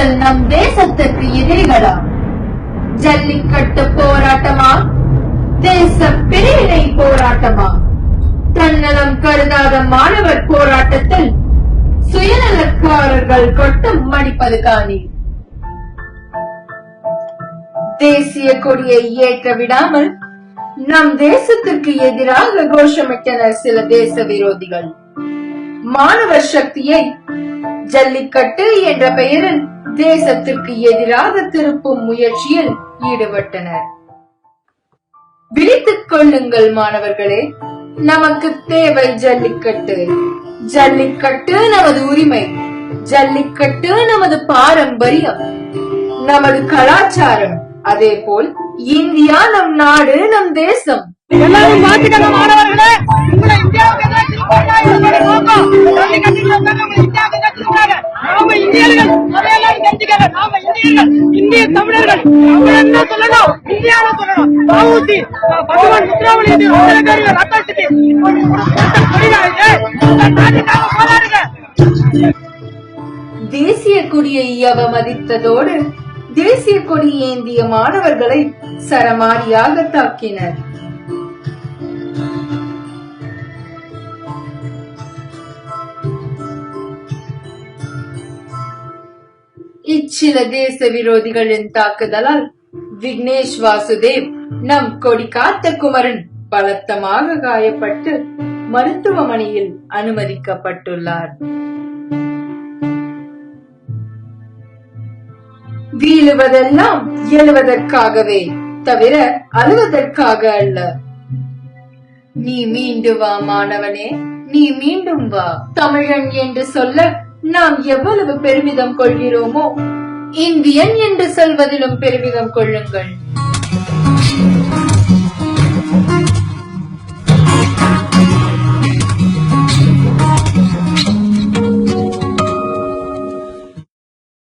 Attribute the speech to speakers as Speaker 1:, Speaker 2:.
Speaker 1: இவர்கள் நம் தேசத்திற்கு எதிரிகளா? ஜல்லிக்கட்டு போராட்டமா? தேச பிரிவினை போராட்டமா? தன்னலம் கருதாத மாணவர் போராட்டத்தில் சுயநலக்காரர்கள் கொட்டம் மடிப்பது காணி. தேசிய கொடியை ஏற்ற விடாமல் நம் தேசத்திற்கு எதிராக கோஷமிட்டனர் சில தேச விரோதிகள். மாணவர் சக்தியை ஜல்லிக்கட்டு என்ற பெயரில் தேசத்திற்கு எதிராக திருப்பும் முயற்சியில் ஈடுபட்டனர். விழித்துக் கொள்ளுங்கள் மாணவர்களே, நமக்கு தேவை ஜல்லிக்கட்டு. ஜல்லிக்கட்டு நமது உரிமை. ஜல்லிக்கட்டு நமது பாரம்பரியம், நமது கலாச்சாரம். அதே போல் இந்தியா நம் நாடு, நம் தேசம்.
Speaker 2: எல்லாரும் மாத்திக்கங்க மாணவர்களே. உங்களை இந்தியாவுக்கு நாம இந்தியர்கள் அதையெல்லாம் தெரிஞ்சுக்காங்க. நாம இந்தியர்கள், இந்திய தமிழர்கள். நம்ம என்ன சொல்லணும்? இந்தியாவை சொல்லணும். பாவூசி, பகவான் முத்ராவளி, ரத்தாசிக்கு நாட்டுக்காக போராடுங்க.
Speaker 1: தேசிய கொடியை அவமதித்ததோடு தேசிய கொடி ஏந்திய மாணவர்களை சரமாரியாக தாக்கினர். இச்சில தேச விரோதிகளின் தாக்குதலால் விக்னேஷ் வாசுதேவ், நம் கொடி காத்த குமரன் பலத்தமாக காயப்பட்டு மருத்துவமனையில் அனுமதிக்கப்பட்டுள்ளார். வீழுவதெல்லாம் எழுவதற்காகவே தவிர அழுவதற்காக அல்ல. நீ மீண்டு வா மாணவனே, நீ மீண்டும் வா. தமிழன் என்று சொல்ல நாம் எவ்வளவு பெருமிதம் கொள்கிறோமோ, இந்தியன் என்று சொல்வதிலும் பெருமிதம் கொள்ளுங்கள்.